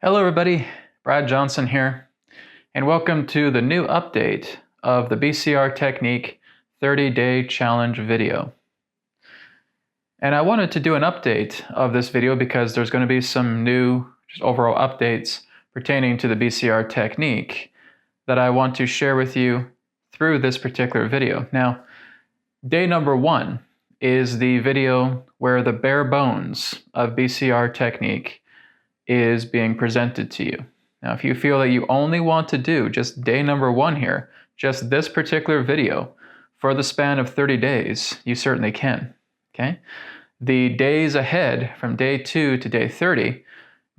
Hello everybody, Brad Johnson here, and welcome to the new update of the BCR Technique 30-Day Challenge video. And I wanted to do an update of this video because there's going to be some new overall updates pertaining to the BCR technique that I want to share with you through this particular video. Now, day number 1 is the video where the bare bones of BCR technique is being presented to you. Now, if you feel that you only want to do just day number 1 here, just this particular video for the span of 30 days, you certainly can, okay? The days ahead from day 2 to day 30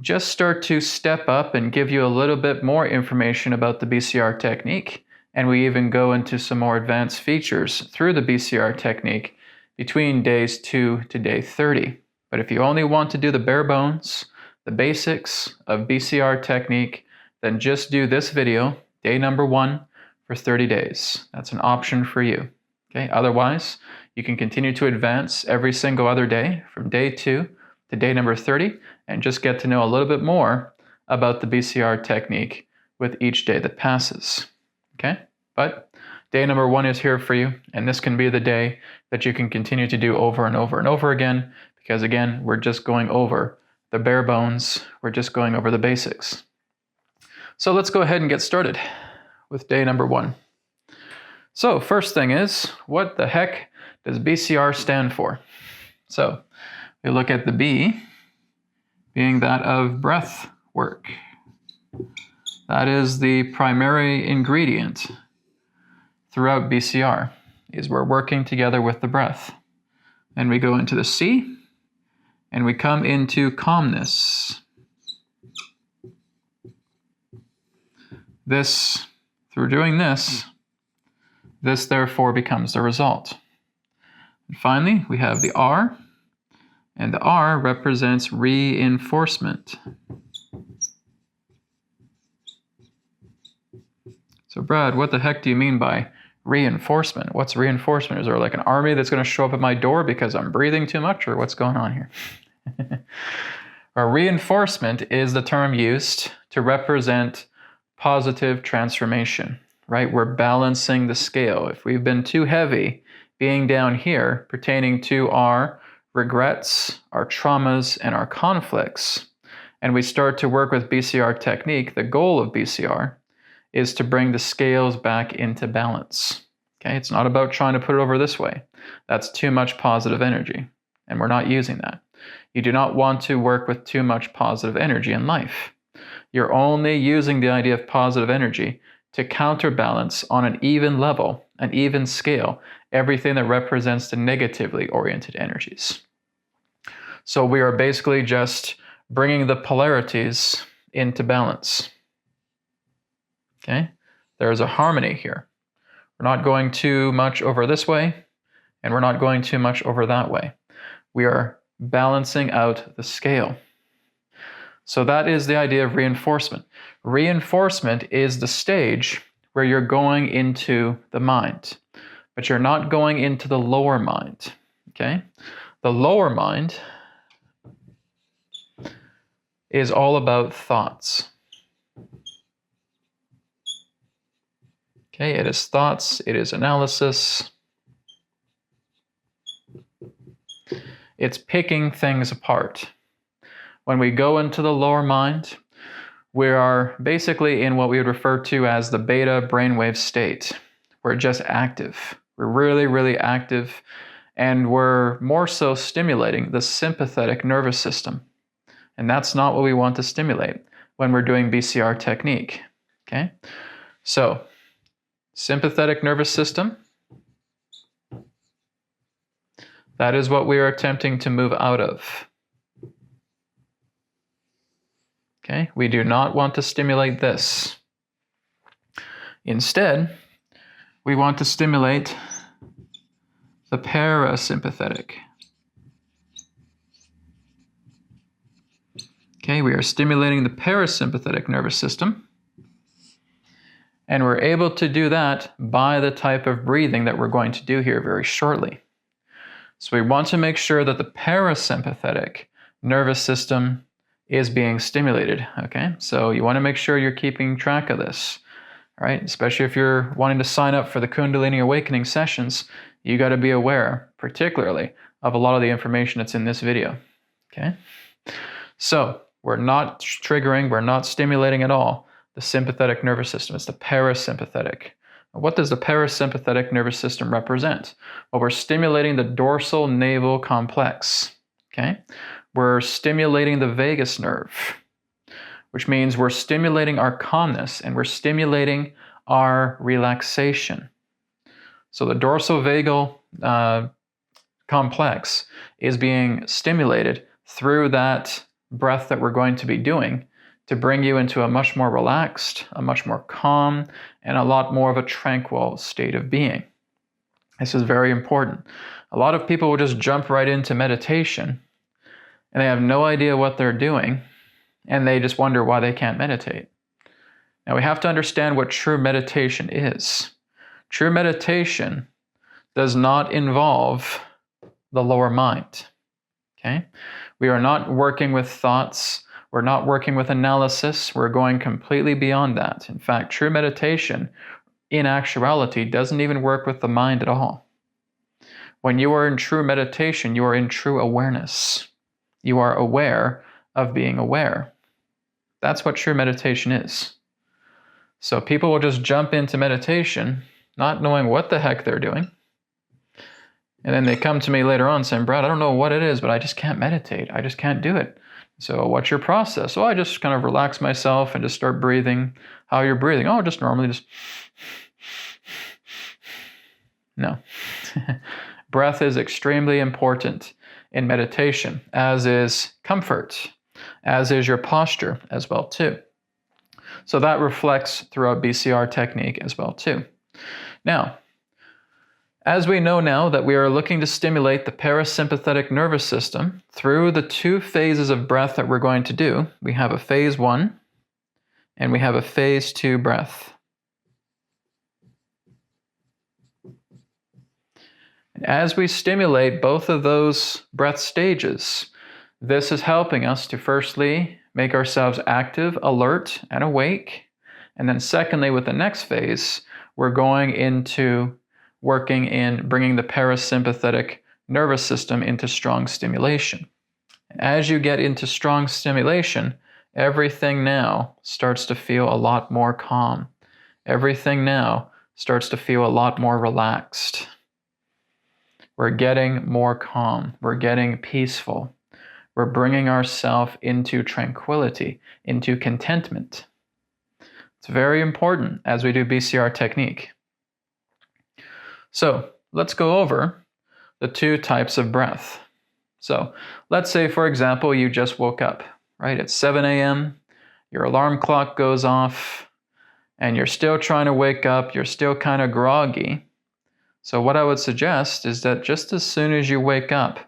just start to step up and give you a little bit more information about the BCR technique, and we even go into some more advanced features through the BCR technique between days 2 to day 30. But if you only want to do the bare bones, the basics of BCR technique, then just do this video, day number 1, for 30 days. That's an option for you. Okay. Otherwise, you can continue to advance every single other day from day 2 to day number 30 and just get to know a little bit more about the BCR technique with each day that passes. Okay. But day number 1 is here for you, and this can be the day that you can continue to do over and over and over again, because again, we're just going over the bare bones, we're just going over the basics. So let's go ahead and get started with day number 1. So first thing is, what the heck does BCR stand for? So we look at the B being that of breath work. That is the primary ingredient throughout BCR, is we're working together with the breath. Then we go into the C, and we come into calmness. Through doing this therefore becomes the result. And finally, we have the R, and the R represents reinforcement. So Brad, what the heck do you mean by reinforcement? What's reinforcement? Is there like an army that's going to show up at my door because I'm breathing too much, or what's going on here? Or reinforcement is the term used to represent positive transformation, right? We're balancing the scale. If we've been too heavy being down here pertaining to our regrets, our traumas, and our conflicts, and we start to work with BCR technique, the goal of BCR is to bring the scales back into balance. Okay, it's not about trying to put it over this way. That's too much positive energy, and we're not using that. You do not want to work with too much positive energy in life. You're only using the idea of positive energy to counterbalance on an even level, an even scale, everything that represents the negatively oriented energies. So we are basically just bringing the polarities into balance. Okay, there's a harmony here. We're not going too much over this way, and we're not going too much over that way. We are balancing out the scale. So that is the idea of reinforcement. Reinforcement is the stage where you're going into the mind, but you're not going into the lower mind. Okay, the lower mind is all about thoughts. Okay, it is thoughts, it is analysis. It's picking things apart. When we go into the lower mind, we are basically in what we would refer to as the beta brainwave state. We're just active. We're really, really active, and we're more so stimulating the sympathetic nervous system. And that's not what we want to stimulate when we're doing BCR technique. Okay, so sympathetic nervous system, that is what we are attempting to move out of. Okay, we do not want to stimulate this. Instead, we want to stimulate the parasympathetic. Okay, we are stimulating the parasympathetic nervous system. And we're able to do that by the type of breathing that we're going to do here very shortly. So we want to make sure that the parasympathetic nervous system is being stimulated, okay? So you want to make sure you're keeping track of this, right? Especially if you're wanting to sign up for the Kundalini Awakening sessions, you got to be aware, particularly, of a lot of the information that's in this video, okay? So we're not triggering, we're not stimulating at all the sympathetic nervous system. It's the parasympathetic. What does the parasympathetic nervous system represent? Well, we're stimulating the dorsal navel complex, okay? We're stimulating the vagus nerve, which means we're stimulating our calmness and we're stimulating our relaxation. So the dorsal vagal complex is being stimulated through that breath that we're going to be doing to bring you into a much more relaxed, a much more calm, and a lot more of a tranquil state of being. This is very important. A lot of people will just jump right into meditation and they have no idea what they're doing and they just wonder why they can't meditate. Now we have to understand what true meditation is. True meditation does not involve the lower mind, okay? We are not working with thoughts. We're not working with analysis. We're going completely beyond that. In fact, true meditation, in actuality, doesn't even work with the mind at all. When you are in true meditation, you are in true awareness. You are aware of being aware. That's what true meditation is. So people will just jump into meditation, not knowing what the heck they're doing. And then they come to me later on saying, Brad, I don't know what it is, but I just can't meditate. I just can't do it. So what's your process? Oh, I just kind of relax myself and just start breathing. How you're breathing? Oh, just normally just... No. Breath is extremely important in meditation, as is comfort, as is your posture as well too. So that reflects throughout BCR technique as well too. Now, as we know now that we are looking to stimulate the parasympathetic nervous system through the two phases of breath that we're going to do, we have a phase 1 and we have a phase 2 breath. And as we stimulate both of those breath stages, this is helping us to firstly make ourselves active, alert, and awake. And then secondly, with the next phase, we're going into working in bringing the parasympathetic nervous system into strong stimulation. As you get into strong stimulation, everything now starts to feel a lot more calm. Everything now starts to feel a lot more relaxed. We're getting more calm. We're getting peaceful. We're bringing ourselves into tranquility, into contentment. It's very important as we do BCR technique. So let's go over the two types of breath. So let's say, for example, you just woke up, right? It's 7 a.m., your alarm clock goes off, and you're still trying to wake up, you're still kind of groggy. So what I would suggest is that just as soon as you wake up,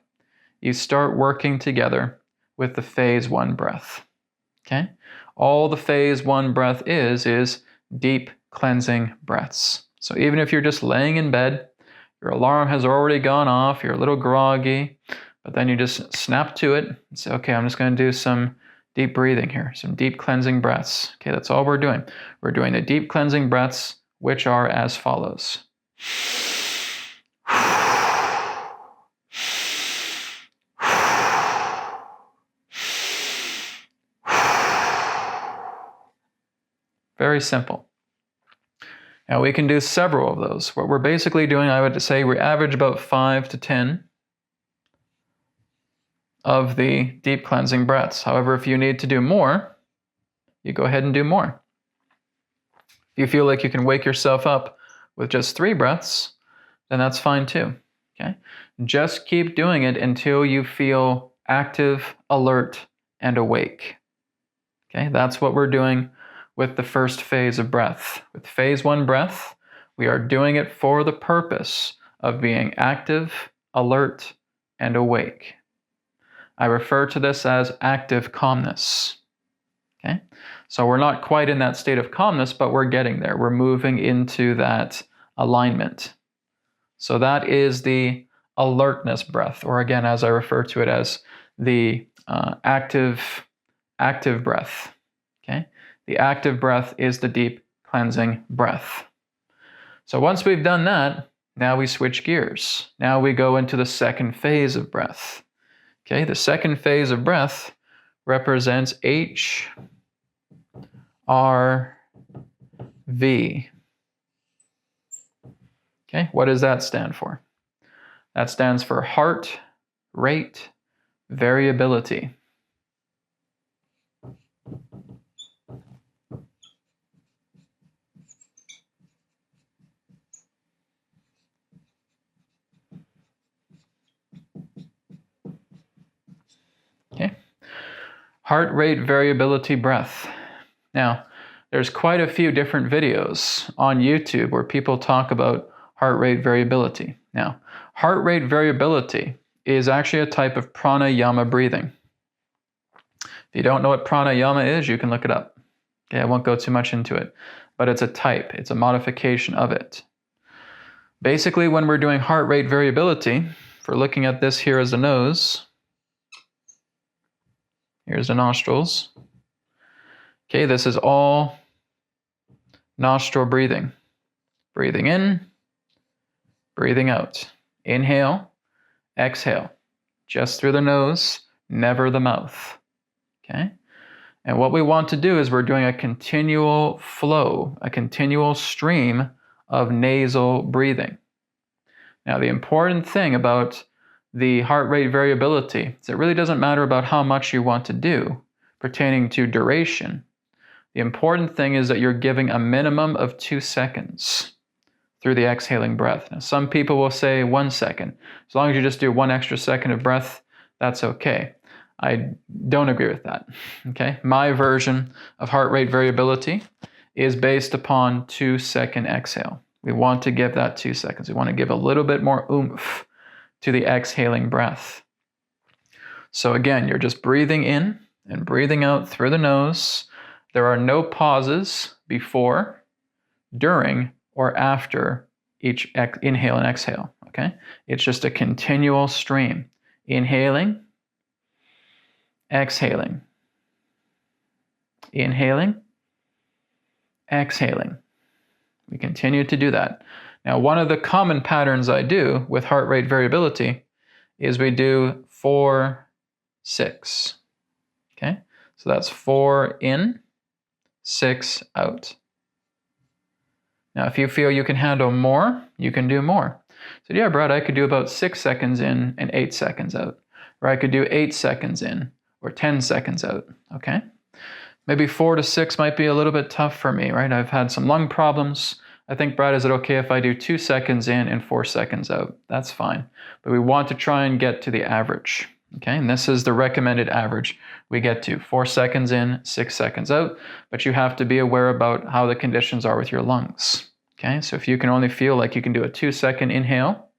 you start working together with the phase 1 breath, okay? All the phase 1 breath is deep cleansing breaths. So even if you're just laying in bed, your alarm has already gone off, you're a little groggy, but then you just snap to it and say, okay, I'm just going to do some deep breathing here, some deep cleansing breaths. Okay, that's all we're doing. We're doing the deep cleansing breaths, which are as follows. Very simple. Now we can do several of those. What we're basically doing, I would say we average about 5 to 10 of the deep cleansing breaths. However, if you need to do more, you go ahead and do more. If you feel like you can wake yourself up with just 3 breaths, then that's fine too, okay? Just keep doing it until you feel active, alert, and awake. Okay, that's what we're doing with the first phase of breath. With phase 1 breath, we are doing it for the purpose of being active, alert, and awake. I refer to this as active calmness. Okay, so we're not quite in that state of calmness, but we're getting there. We're moving into that alignment. So that is the alertness breath, or again, as I refer to it as the active active breath. Okay? The active breath is the deep cleansing breath. So once we've done that, now we switch gears. Now we go into the second phase of breath. Okay, the second phase of breath represents HRV. Okay, what does that stand for? That stands for heart rate variability. Okay, heart rate variability breath. Now, there's quite a few different videos on YouTube where people talk about heart rate variability. Now, heart rate variability is actually a type of pranayama breathing. If you don't know what pranayama is, you can look it up. Okay, I won't go too much into it, but it's a type, it's a modification of it. Basically, when we're doing heart rate variability, if we're looking at this here as the nose, here's the nostrils. Okay, this is all nostril breathing. Breathing in, breathing out. Inhale, exhale. Just through the nose, never the mouth. Okay? And what we want to do is we're doing a continual flow, a continual stream of nasal breathing. Now, the important thing about the heart rate variability is it really doesn't matter about how much you want to do pertaining to duration. The important thing is that you're giving a minimum of 2 seconds through the exhaling breath. Now, some people will say 1 second. As long as you just do 1 extra second of breath, that's okay. I don't agree with that. Okay? My version of heart rate variability is based upon 2-second exhale. We want to give that 2 seconds. We want to give a little bit more oomph to the exhaling breath. So again, you're just breathing in and breathing out through the nose. There are no pauses before, during, or after each inhale and exhale. Okay? It's just a continual stream. Inhaling, exhaling. Inhaling, exhaling. We continue to do that. Now, one of the common patterns I do with heart rate variability is we do 4, 6. Okay? So that's 4 in, 6 out. Now, if you feel you can handle more, you can do more. So yeah, Brad, I could do about 6 seconds in and 8 seconds out. Or I could do 8 seconds in or 10 seconds out, okay? Maybe 4 to 6 might be a little bit tough for me, right? I've had some lung problems. I think, Brad, is it okay if I do 2 seconds in and 4 seconds out? That's fine. But we want to try and get to the average, okay? And this is the recommended average we get to. 4 seconds in, 6 seconds out. But you have to be aware about how the conditions are with your lungs, okay? So if you can only feel like you can do a 2-second inhale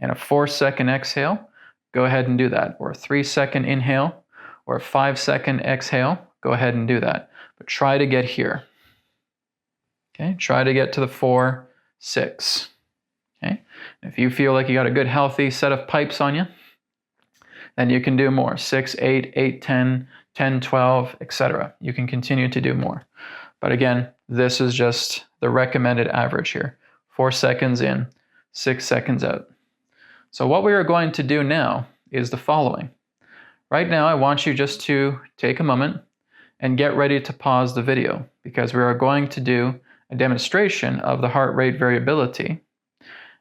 and a 4-second exhale, go ahead and do that. Or a 3-second inhale or a 5-second exhale, go ahead and do that. But try to get here. Okay, try to get to the 4, 6. Okay, if you feel like you got a good healthy set of pipes on you, then you can do more. 6, 8, 8, 10, 10, 12, etc. You can continue to do more. But again, this is just the recommended average here. 4 seconds in, 6 seconds out. So what we are going to do now is the following. Right now, I want you just to take a moment and get ready to pause the video because we are going to do a demonstration of the heart rate variability.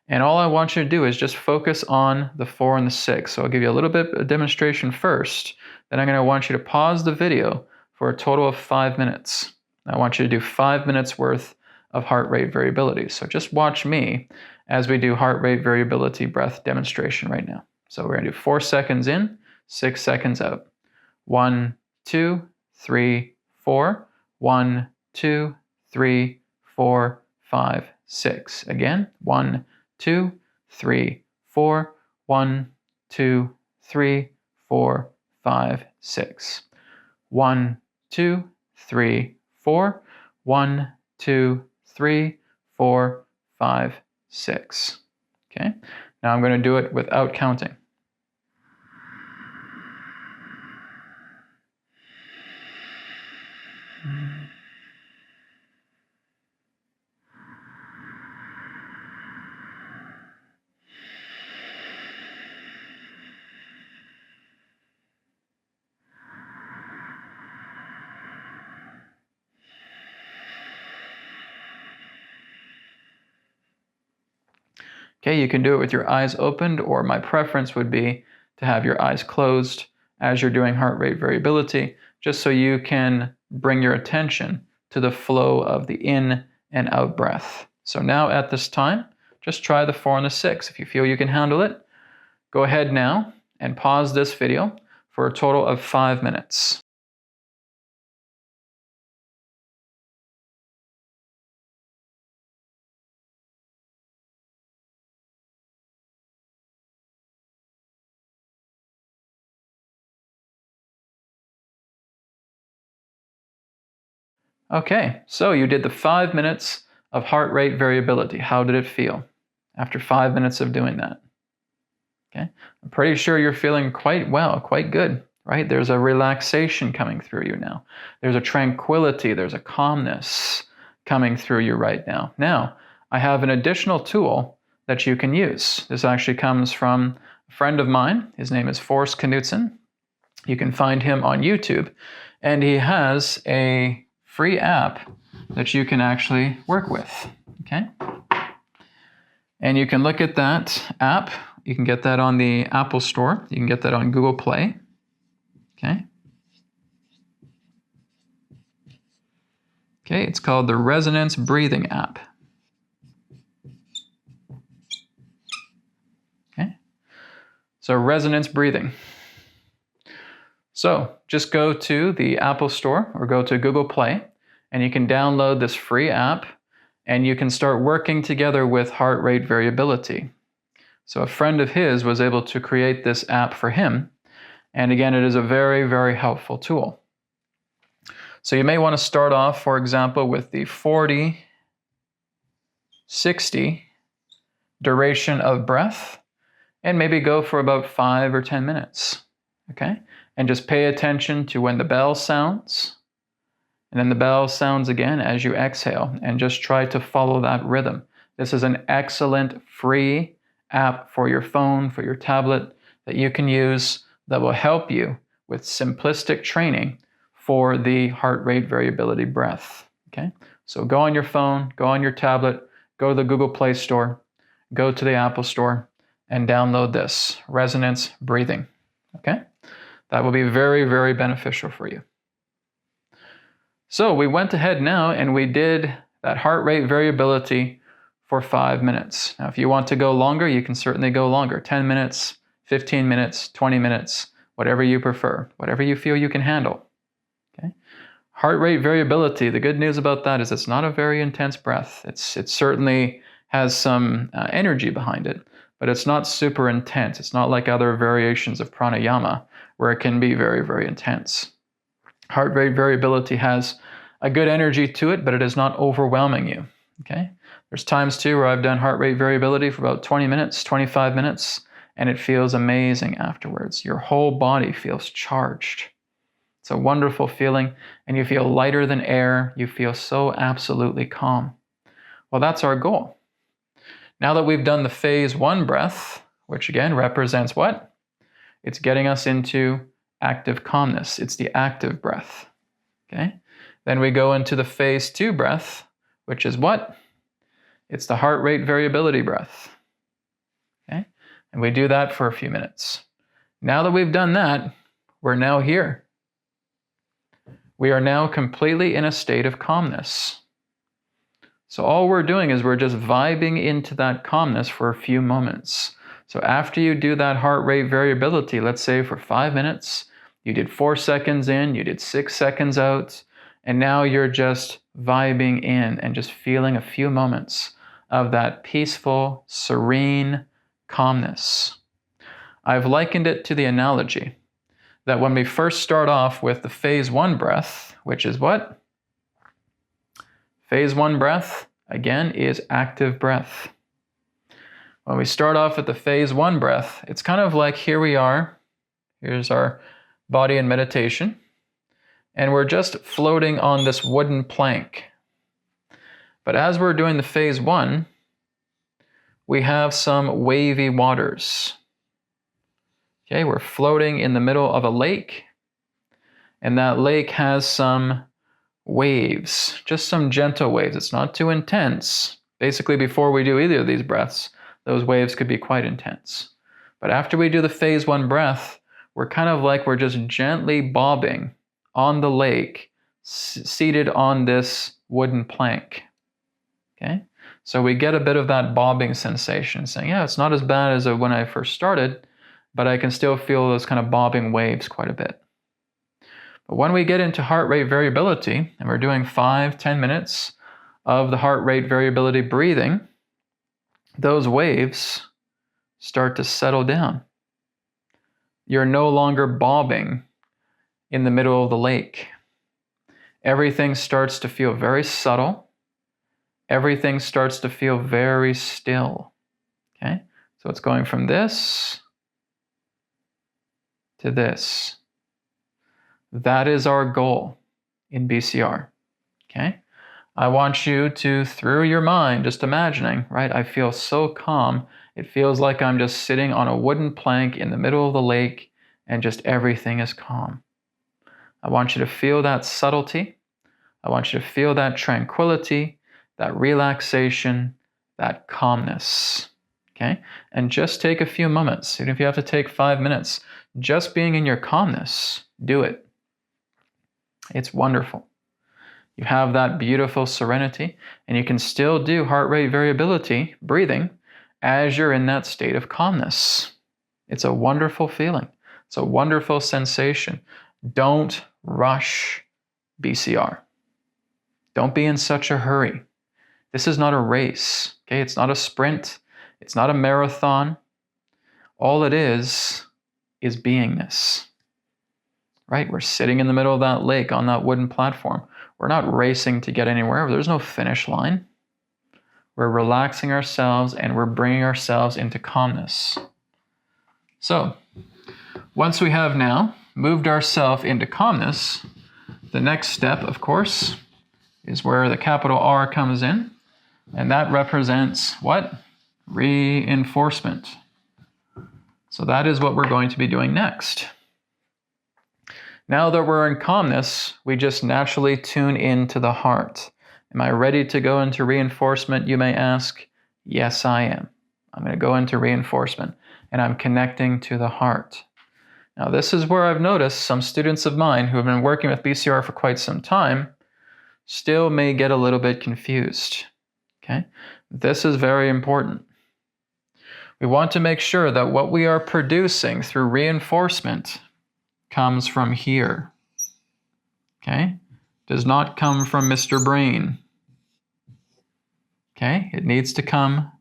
And all I want you to do is just focus on the 4 and the 6. So I'll give you a little bit of demonstration first. Then I'm going to want you to pause the video for a total of 5 minutes. I want you to do 5 minutes worth of heart rate variability. So just watch me as we do heart rate variability breath demonstration right now. So we're going to do 4 seconds in, 6 seconds out. 1, 2, 3, 4. 1, 2, 3, 4, 5, 6. Again, 1, 2, 3, 4. 1, 2, 3, 4, 5, 6. 1, 2, 3, 4. 1, 2, 3, 4, 5, 6. Okay, now I'm going to do it without counting. Okay, you can do it with your eyes opened, or my preference would be to have your eyes closed as you're doing heart rate variability, just so you can bring your attention to the flow of the in and out breath. So now at this time, just try the 4 and the 6. If you feel you can handle it, go ahead now and pause this video for a total of 5 minutes. Okay, so you did the 5 minutes of heart rate variability. How did it feel after 5 minutes of doing that? Okay, I'm pretty sure you're feeling quite well, quite good, right? There's a relaxation coming through you now. There's a tranquility, there's a calmness coming through you right now. Now, I have an additional tool that you can use. This actually comes from a friend of mine. His name is Forrest Knudsen. You can find him on YouTube, and he has a free app that you can actually work with, okay? And you can look at that app. You can get that on the Apple Store. You can get that on Google Play, okay? Okay, it's called the Resonance Breathing app. Okay, so resonance breathing. So just go to the Apple Store or go to Google Play, and you can download this free app, and you can start working together with heart rate variability. So a friend of his was able to create this app for him, and again, it is a very, very helpful tool. So you may want to start off, for example, with the 40-60 duration of breath, and maybe go for about 5 or 10 minutes, okay? And just pay attention to when the bell sounds, and then the bell sounds again as you exhale, and just try to follow that rhythm. This is an excellent free app for your phone, for your tablet, that you can use that will help you with simplistic training for the heart rate variability breath, okay? So go on your phone, go on your tablet, go to the Google Play Store, go to the Apple Store, and download this, Resonance Breathing, okay? That will be very, very beneficial for you. So we went ahead now and we did that heart rate variability for 5 minutes. Now, if you want to go longer, you can certainly go longer, 10 minutes, 15 minutes, 20 minutes, whatever you prefer, whatever you feel you can handle, okay? Heart rate variability, the good news about that is it's not a very intense breath. It certainly has some energy behind it, but it's not super intense. It's not like other variations of pranayama, where it can be very, very intense. Heart rate variability has a good energy to it, but it is not overwhelming you, okay? There's times too where I've done heart rate variability for about 20 minutes, 25 minutes, and it feels amazing afterwards. Your whole body feels charged. It's a wonderful feeling, and you feel lighter than air. You feel so absolutely calm. Well, that's our goal. Now that we've done the phase 1 breath, which again represents what? It's getting us into active calmness. It's the active breath, okay? Then we go into the phase 2 breath, which is what? It's the heart rate variability breath, okay? And we do that for a few minutes. Now that we've done that, we're now here. We are now completely in a state of calmness. So all we're doing is we're just vibing into that calmness for a few moments. So after you do that heart rate variability, let's say for 5 minutes, you did 4 seconds in, you did 6 seconds out, and now you're just vibing in and just feeling a few moments of that peaceful, serene calmness. I've likened it to the analogy that when we first start off with the phase 1 breath, which is what? Phase 1 breath, again, is active breath. When we start off with the phase 1 breath, it's kind of like here we are. Here's our body in meditation. And we're just floating on this wooden plank. But as we're doing the phase 1, we have some wavy waters. Okay, we're floating in the middle of a lake. And that lake has some waves, just some gentle waves. It's not too intense. Basically, before we do either of these breaths, those waves could be quite intense. But after we do the phase 1 breath, we're kind of like we're just gently bobbing on the lake, seated on this wooden plank. Okay? So we get a bit of that bobbing sensation, saying, yeah, it's not as bad as when I first started, but I can still feel those kind of bobbing waves quite a bit. But when we get into heart rate variability, and we're doing 5-10 minutes of the heart rate variability breathing, those waves start to settle down. You're no longer bobbing in the middle of the lake. Everything starts to feel very subtle. Everything starts to feel very still. Okay? So it's going from this to this. That is our goal in BCR. Okay? I want you to, through your mind, just imagining, right? I feel so calm. It feels like I'm just sitting on a wooden plank in the middle of the lake and just everything is calm. I want you to feel that subtlety. I want you to feel that tranquility, that relaxation, that calmness. Okay? And just take a few moments. Even if you have to take 5 minutes, just being in your calmness, do it. It's wonderful. You have that beautiful serenity, and you can still do heart rate variability, breathing, as you're in that state of calmness. It's a wonderful feeling. It's a wonderful sensation. Don't rush BCR. Don't be in such a hurry. This is not a race, okay? It's not a sprint. It's not a marathon. All it is beingness, right? We're sitting in the middle of that lake on that wooden platform. We're not racing to get anywhere. There's no finish line. We're relaxing ourselves and we're bringing ourselves into calmness. So, once we have now moved ourselves into calmness, the next step, of course, is where the capital R comes in, and that represents what? Reinforcement. So that is what we're going to be doing next. Now that we're in calmness, we just naturally tune into the heart. Am I ready to go into reinforcement, you may ask? Yes, I am. I'm going to go into reinforcement, and I'm connecting to the heart. Now, this is where I've noticed some students of mine who have been working with BCR for quite some time still may get a little bit confused. Okay? This is very important. We want to make sure that what we are producing through reinforcement comes from here. Okay? Does not come from Mr. Brain. Okay? It needs to come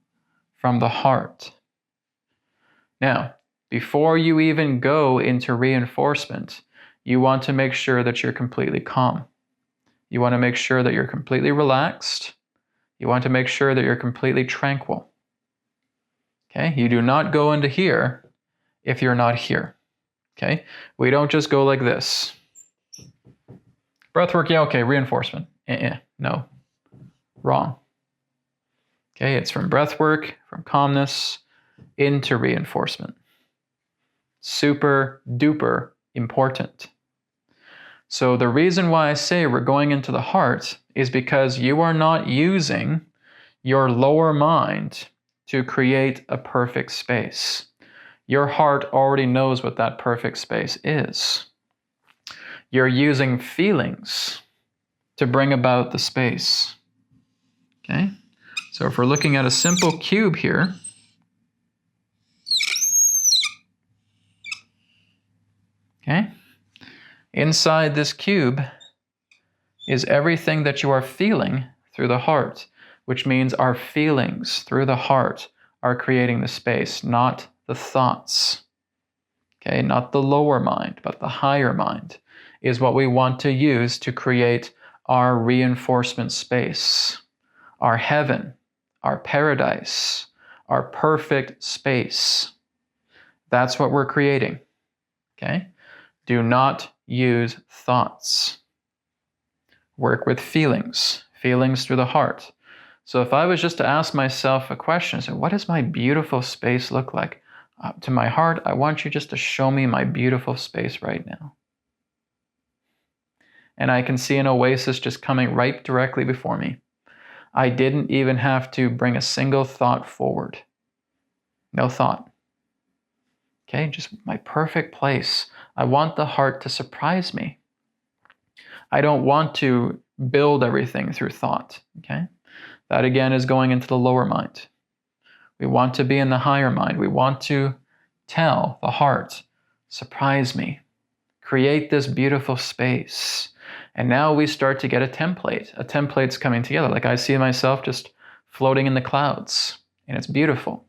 from the heart. Now, before you even go into reinforcement, you want to make sure that you're completely calm. You want to make sure that you're completely relaxed. You want to make sure that you're completely tranquil. Okay? You do not go into here if you're not here. Okay? We don't just go like this. Breathwork, yeah, okay. Reinforcement. No. Wrong. Okay? It's from breathwork, from calmness, into reinforcement. Super duper important. So the reason why I say we're going into the heart is because you are not using your lower mind to create a perfect space. Your heart already knows what that perfect space is. You're using feelings to bring about the space. Okay? So if we're looking at a simple cube here, okay? Inside this cube is everything that you are feeling through the heart, which means our feelings through the heart are creating the space, not the thoughts. Okay, not the lower mind, but the higher mind is what we want to use to create our reinforcement space, our heaven, our paradise, our perfect space. That's what we're creating. Okay? Do not use thoughts. Work with feelings, feelings through the heart. So if I was just to ask myself a question, so what does my beautiful space look like? To my heart, I want you just to show me my beautiful space right now. And I can see an oasis just coming right directly before me. I didn't even have to bring a single thought forward. No thought. Okay, just my perfect place. I want the heart to surprise me. I don't want to build everything through thought. Okay, that again is going into the lower mind. We want to be in the higher mind. We want to tell the heart, surprise me, create this beautiful space. And now we start to get a template. A template's coming together. Like I see myself just floating in the clouds, and it's beautiful.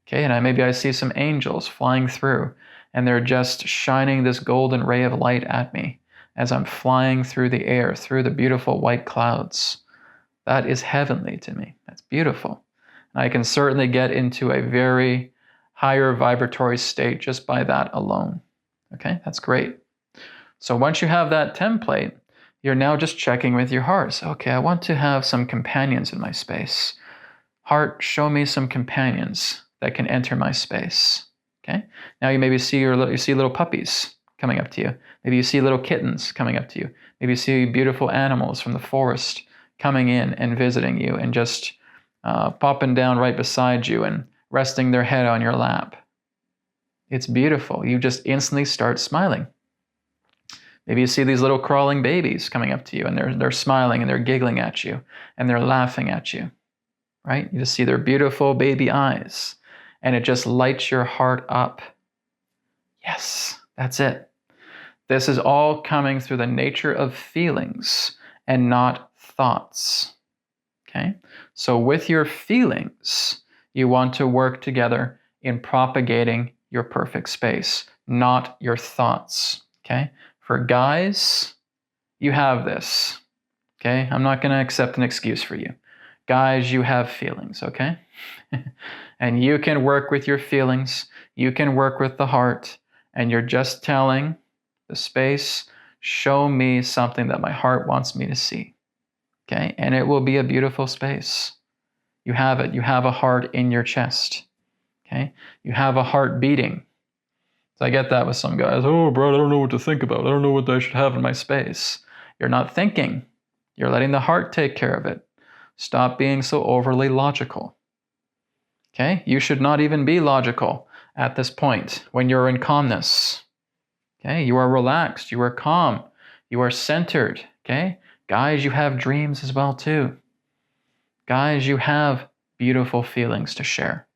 Okay, and maybe I see some angels flying through, and they're just shining this golden ray of light at me as I'm flying through the air, through the beautiful white clouds. That is heavenly to me. That's beautiful. And I can certainly get into a very higher vibratory state just by that alone. Okay, that's great. So once you have that template, you're now just checking with your heart. So, okay, I want to have some companions in my space. Heart, show me some companions that can enter my space. Okay, now you maybe see little puppies coming up to you. Maybe you see little kittens coming up to you. Maybe you see beautiful animals from the forest coming in and visiting you and just popping down right beside you and resting their head on your lap. It's beautiful. You just instantly start smiling. Maybe you see these little crawling babies coming up to you and they're smiling and they're giggling at you and they're laughing at you, right? You just see their beautiful baby eyes and it just lights your heart up. Yes, that's it. This is all coming through the nature of feelings and not thoughts. Okay? So with your feelings, you want to work together in propagating your perfect space, not your thoughts. Okay? For guys, you have this. Okay? I'm not going to accept an excuse for you. Guys, you have feelings, okay? And you can work with your feelings. You can work with the heart. And you're just telling the space, show me something that my heart wants me to see. Okay? And it will be a beautiful space. You have it. You have a heart in your chest. Okay? You have a heart beating. So I get that with some guys. Oh, bro, I don't know what to think about. I don't know what I should have in my space. You're not thinking. You're letting the heart take care of it. Stop being so overly logical. Okay? You should not even be logical at this point when you're in calmness. Okay? You are relaxed. You are calm. You are centered. Okay? Guys, you have dreams as well too. Guys, you have beautiful feelings to share.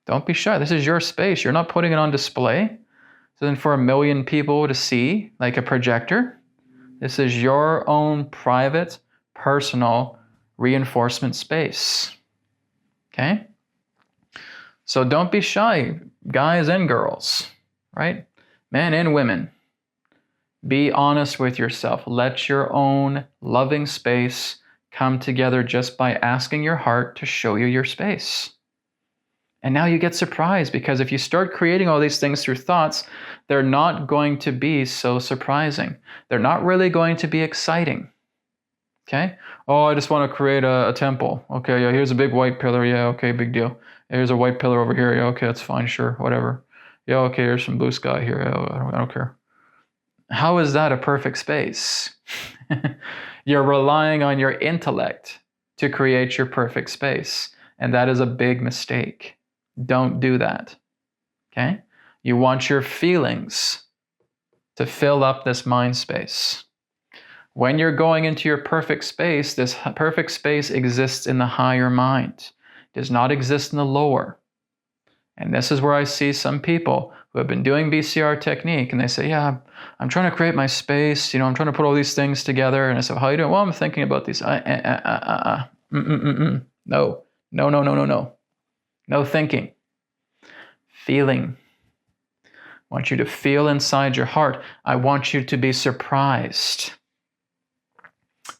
Don't be shy. This is your space. You're not putting it on display so then for 1 million people to see like a projector. This is your own private, personal reinforcement space. Okay? So don't be shy, guys and girls, right? Men and women. Be honest with yourself. Let your own loving space come together just by asking your heart to show you your space. And now you get surprised because if you start creating all these things through thoughts, they're not going to be so surprising. They're not really going to be exciting. Okay? Oh, I just want to create a temple. Okay, yeah, here's a big white pillar. Yeah, okay, big deal. Here's a white pillar over here. Yeah, okay, that's fine, sure, whatever. Yeah, okay, here's some blue sky here. Yeah, I don't care. How is that a perfect space? You're relying on your intellect to create your perfect space. And that is a big mistake. Don't do that. Okay? You want your feelings to fill up this mind space. When you're going into your perfect space, this perfect space exists in the higher mind. It does not exist in the lower. And this is where I see some people who have been doing BCR technique and they say, yeah, I'm trying to create my space. I'm trying to put all these things together. And I said, how are you doing? Well, I'm thinking about these. No. No thinking. Feeling. I want you to feel inside your heart. I want you to be surprised.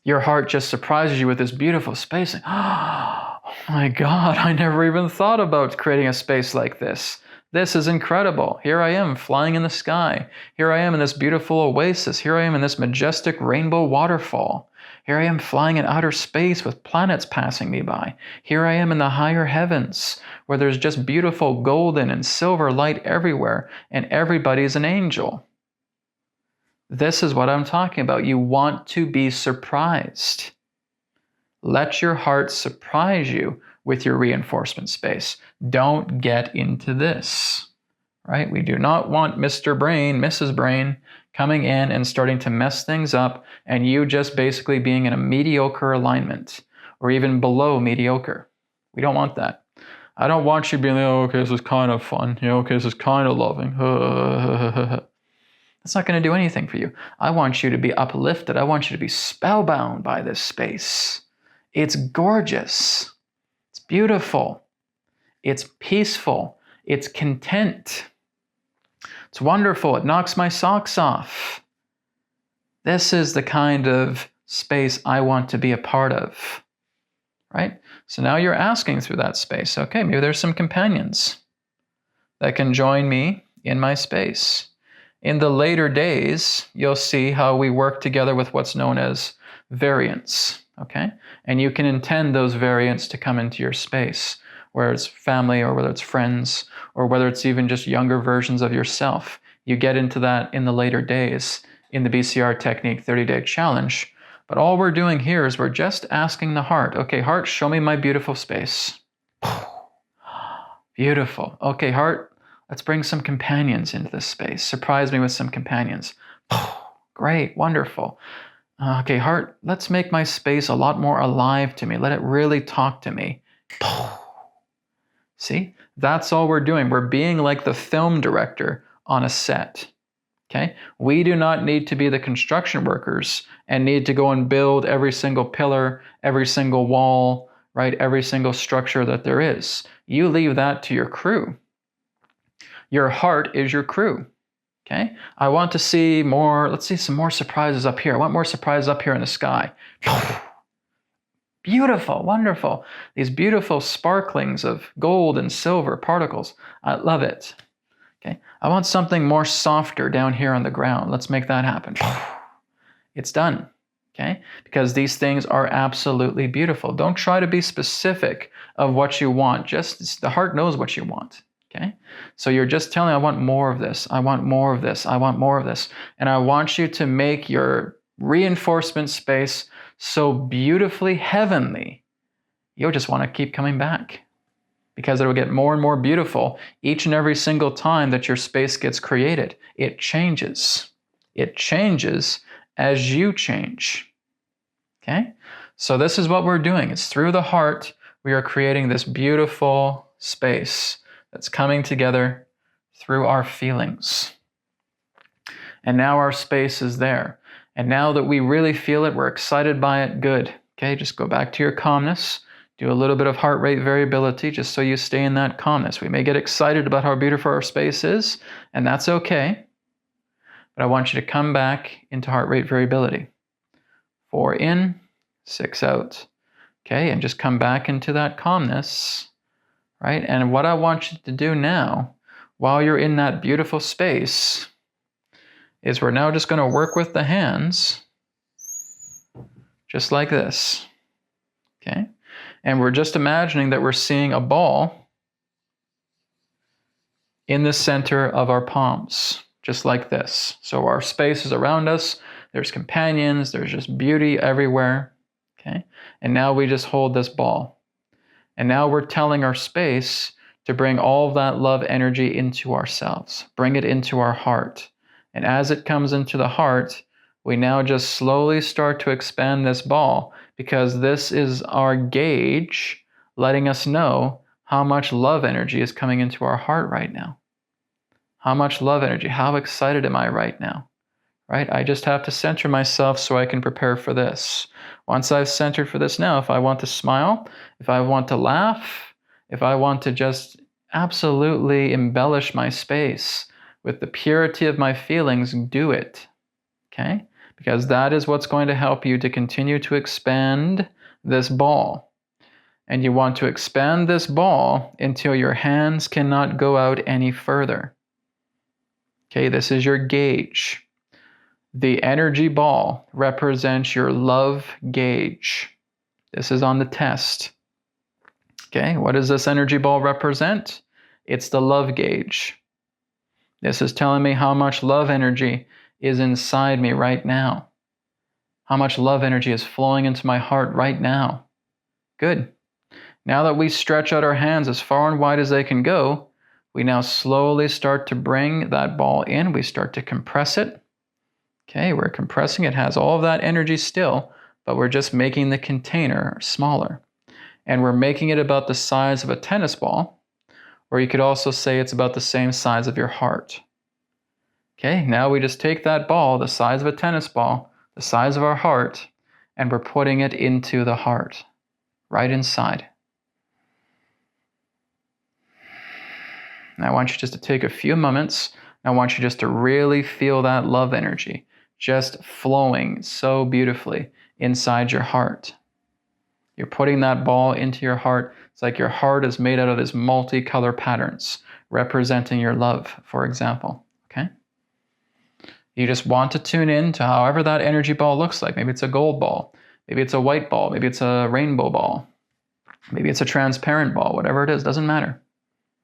Your heart just surprises you with this beautiful space. Oh my God, I never even thought about creating a space like this. This is incredible. Here I am flying in the sky. Here I am in this beautiful oasis. Here I am in this majestic rainbow waterfall. Here I am flying in outer space with planets passing me by. Here I am in the higher heavens where there's just beautiful golden and silver light everywhere and everybody's an angel. This is what I'm talking about. You want to be surprised. Let your heart surprise you with your reinforcement space. Don't get into this, right? We do not want Mr. Brain, Mrs. Brain coming in and starting to mess things up and you just basically being in a mediocre alignment or even below mediocre. We don't want that. I don't want you being like, oh, okay, this is kind of fun. Okay, this is kind of loving. That's not going to do anything for you. I want you to be uplifted. I want you to be spellbound by this space. It's gorgeous. It's beautiful. It's peaceful. It's content. It's wonderful. It knocks my socks off. This is the kind of space I want to be a part of, right? So now you're asking through that space, okay, maybe there's some companions that can join me in my space. In the later days, you'll see how we work together with what's known as variants, okay? And you can intend those variants to come into your space, whether it's family or whether it's friends, or whether it's even just younger versions of yourself. You get into that in the later days in the BCR Technique 30-Day Challenge. But all we're doing here is we're just asking the heart, okay, heart, show me my beautiful space. Beautiful. Okay, heart, let's bring some companions into this space. Surprise me with some companions. Great, wonderful. Okay, heart, let's make my space a lot more alive to me. Let it really talk to me. See, that's all we're doing. We're being like the film director on a set. Okay, we do not need to be the construction workers and need to go and build every single pillar, every single wall, right? Every single structure that there is. You leave that to your crew. Your heart is your crew. Okay, I want to see more, let's see some more surprises up here. I want more surprises up here in the sky. Beautiful, wonderful. These beautiful sparklings of gold and silver particles. I love it. Okay, I want something more softer down here on the ground. Let's make that happen. It's done, okay? Because these things are absolutely beautiful. Don't try to be specific of what you want. Just the heart knows what you want, okay? So you're just telling, I want more of this. I want more of this. I want more of this. And I want you to make your reinforcement space so beautifully heavenly. You'll just want to keep coming back, because it will get more and more beautiful each and every single time that your space gets created. It changes. It changes as you change. Okay? So this is what we're doing. It's through the heart we are creating this beautiful space that's coming together through our feelings. And now our space is there. And now that we really feel it, we're excited by it, good. Okay, just go back to your calmness. Do a little bit of heart rate variability just so you stay in that calmness. We may get excited about how beautiful our space is, and that's okay. But I want you to come back into heart rate variability. 4 in, 6 out. Okay, and just come back into that calmness, right? And what I want you to do now, while you're in that beautiful space, is we're now just going to work with the hands, just like this. Okay? And we're just imagining that we're seeing a ball in the center of our palms, just like this. So our space is around us. There's companions. There's just beauty everywhere. Okay? And now we just hold this ball. And now we're telling our space to bring all of that love energy into ourselves. Bring it into our heart. And as it comes into the heart, we now just slowly start to expand this ball, because this is our gauge letting us know how much love energy is coming into our heart right now. How much love energy, how excited am I right now? Right? I just have to center myself so I can prepare for this. Once I've centered for this now, if I want to smile, if I want to laugh, if I want to just absolutely embellish my space with the purity of my feelings, do it. Okay? Because that is what's going to help you to continue to expand this ball. And you want to expand this ball until your hands cannot go out any further. Okay, this is your gauge. The energy ball represents your love gauge. This is on the test. Okay, what does this energy ball represent? It's the love gauge. This is telling me how much love energy is inside me right now. How much love energy is flowing into my heart right now. Good. Now that we stretch out our hands as far and wide as they can go, we now slowly start to bring that ball in. We start to compress it. Okay, we're compressing. It has all of that energy still, but we're just making the container smaller. And we're making it about the size of a tennis ball, or you could also say it's about the same size of your heart. Okay, now we just take that ball, the size of a tennis ball, the size of our heart, and we're putting it into the heart, right inside. Now I want you just to take a few moments. I want you just to really feel that love energy just flowing so beautifully inside your heart. You're putting that ball into your heart. It's like your heart is made out of these multicolor patterns representing your love, for example. Okay? You just want to tune in to however that energy ball looks like. Maybe it's a gold ball. Maybe it's a white ball. Maybe it's a rainbow ball. Maybe it's a transparent ball. Whatever it is, doesn't matter.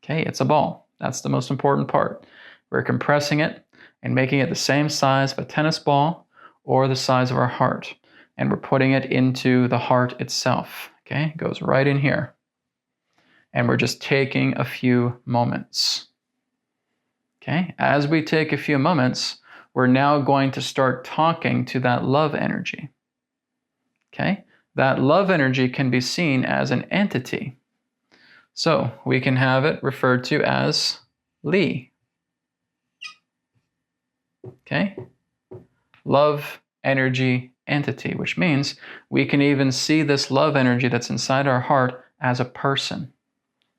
Okay, it's a ball. That's the most important part. We're compressing it and making it the same size of a tennis ball or the size of our heart. And we're putting it into the heart itself. Okay, it goes right in here. And we're just taking a few moments. Okay, as we take a few moments, we're now going to start talking to that love energy. Okay, that love energy can be seen as an entity. So we can have it referred to as Li. Okay, love energy entity, which means we can even see this love energy that's inside our heart as a person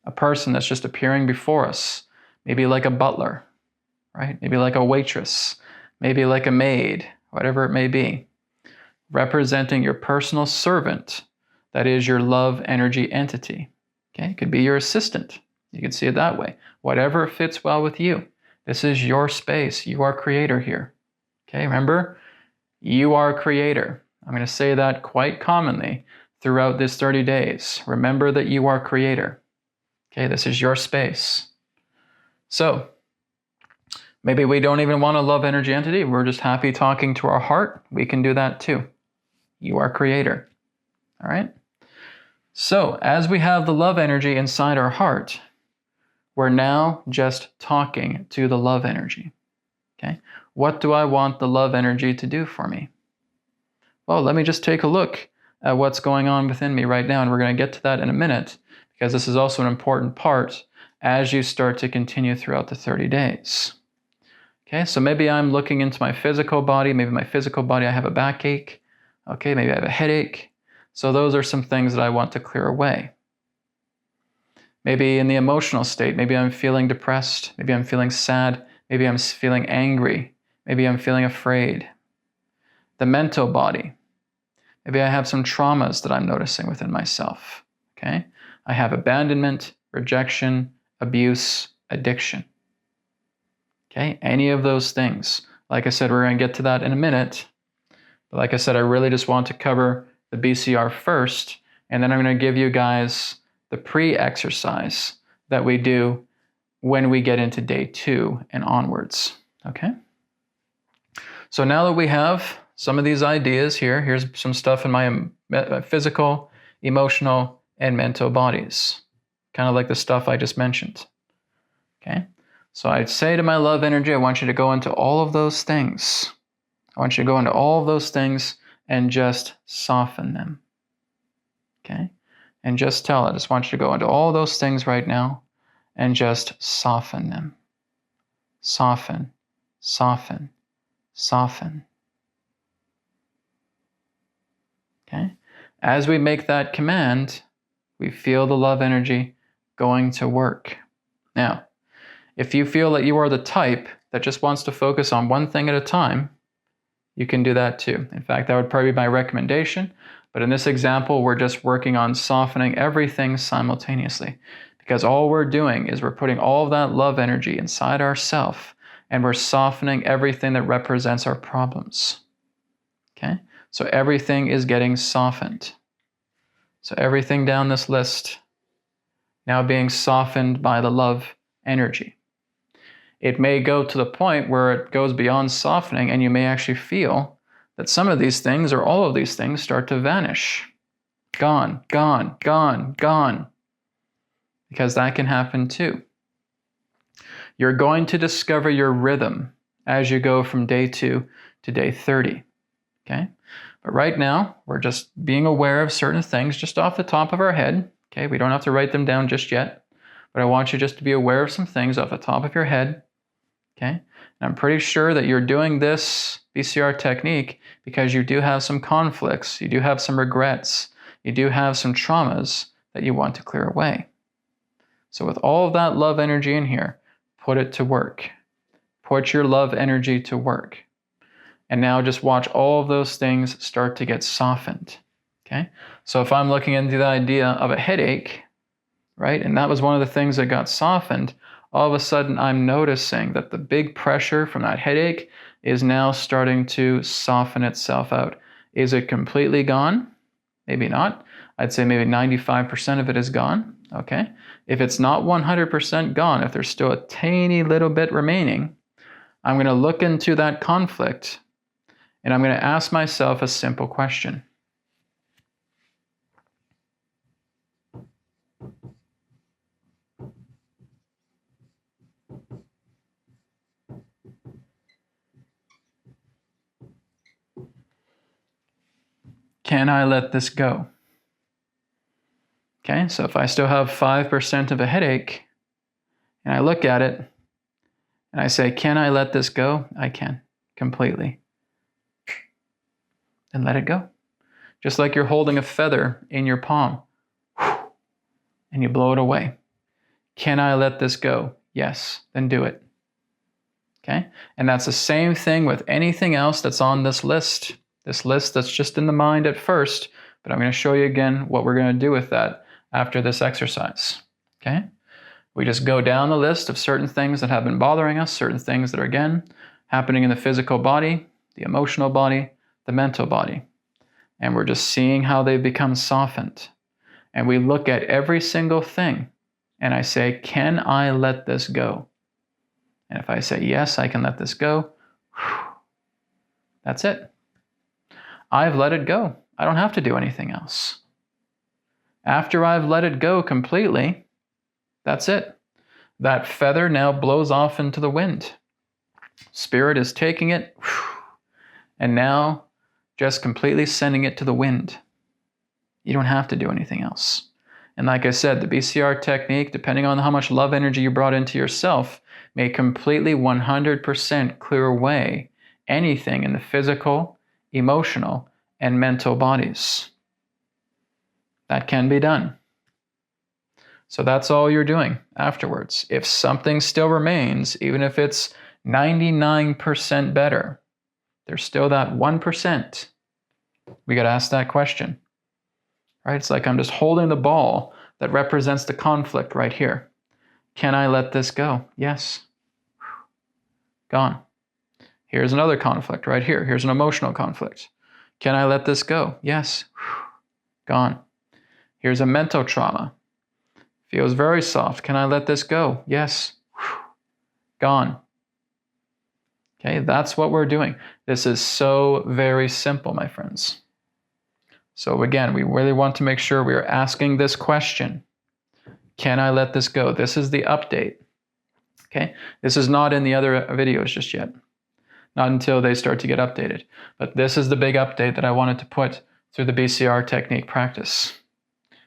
that's just appearing before us, maybe like a butler, right? Maybe like a waitress, maybe like a maid, whatever it may be, representing your personal servant that is your love energy entity. Okay, it could be your assistant. You can see it that way. Whatever fits well with you. This is your space. You are creator here. Okay, remember? You are creator. I'm going to say that quite commonly throughout this 30 days. Remember that you are creator. Okay, this is your space. So, maybe we don't even want a love energy entity. We're just happy talking to our heart. We can do that too. You are creator. All right? So, as we have the love energy inside our heart, we're now just talking to the love energy. Okay? What do I want the love energy to do for me? Well, let me just take a look at what's going on within me right now, and we're going to get to that in a minute, because this is also an important part as you start to continue throughout the 30 days. Okay, so maybe I'm looking into my physical body. Maybe my physical body, I have a backache. Okay, maybe I have a headache. So those are some things that I want to clear away. Maybe in the emotional state, maybe I'm feeling depressed. Maybe I'm feeling sad. Maybe I'm feeling angry. Maybe I'm feeling afraid. The mental body. Maybe I have some traumas that I'm noticing within myself. Okay, I have abandonment, rejection, abuse, addiction. Okay, any of those things. Like I said, we're going to get to that in a minute. But like I said, I really just want to cover the BCR first, and then I'm going to give you guys the pre-exercise that we do when we get into day 2 and onwards. Okay? So now that we have some of these ideas here, here's some stuff in my physical, emotional, and mental bodies. Kind of like the stuff I just mentioned. Okay? So I'd say to my love energy, I want you to go into all of those things. I want you to go into all of those things and just soften them. Okay? And just tell it. I just want you to go into all those things right now and just soften them. Soften, soften, soften. Okay? As we make that command, we feel the love energy going to work. Now, if you feel that you are the type that just wants to focus on one thing at a time, you can do that too. In fact, that would probably be my recommendation. But in this example, we're just working on softening everything simultaneously. Because all we're doing is we're putting all of that love energy inside ourselves, and we're softening everything that represents our problems. Okay? So everything is getting softened. So everything down this list now being softened by the love energy. It may go to the point where it goes beyond softening, and you may actually feel that some of these things or all of these things start to vanish. gone, gone, gone, gone. Because that can happen too. You're going to discover your rhythm as you go from day 2 to day 30. Okay? But right now, we're just being aware of certain things just off the top of our head. Okay? We don't have to write them down just yet. But I want you just to be aware of some things off the top of your head. Okay? And I'm pretty sure that you're doing this BCR technique because you do have some conflicts, you do have some regrets, you do have some traumas that you want to clear away. So with all of that love energy in here, put it to work. Put your love energy to work. And now just watch all of those things start to get softened. Okay? So if I'm looking into the idea of a headache, right, and that was one of the things that got softened, all of a sudden I'm noticing that the big pressure from that headache is now starting to soften itself out. Is it completely gone? Maybe not. I'd say maybe 95% of it is gone. Okay? If it's not 100% gone, if there's still a tiny little bit remaining, I'm going to look into that conflict and I'm going to ask myself a simple question. Can I let this go? Okay, so if I still have 5% of a headache and I look at it and I say, can I let this go? I can, completely. And let it go. Just like you're holding a feather in your palm and you blow it away. Can I let this go? Yes, then do it. Okay, and that's the same thing with anything else that's on this list. This list that's just in the mind at first, but I'm going to show you again what we're going to do with that after this exercise. Okay? We just go down the list of certain things that have been bothering us, certain things that are, again, happening in the physical body, the emotional body, the mental body. And we're just seeing how they become softened. And we look at every single thing, and I say, can I let this go? And if I say, yes, I can let this go, that's it. I've let it go. I don't have to do anything else. After I've let it go completely, that's it. That feather now blows off into the wind. Spirit is taking it and now just completely sending it to the wind. You don't have to do anything else. And like I said, the BCR technique, depending on how much love energy you brought into yourself, may completely 100% clear away anything in the physical, emotional, and mental bodies. That can be done. So that's all you're doing afterwards. If something still remains, even if it's 99% better, there's still that 1%. We got to ask that question. Right? It's like I'm just holding the ball that represents the conflict right here. Can I let this go? Yes. Gone. Here's another conflict right here. Here's an emotional conflict. Can I let this go? Yes. Gone. Here's a mental trauma. Feels very soft. Can I let this go? Yes. Gone. Okay, that's what we're doing. This is so very simple, my friends. So again, we really want to make sure we are asking this question. Can I let this go? This is the update. Okay, this is not in the other videos just yet. Not until they start to get updated. But this is the big update that I wanted to put through the BCR technique practice,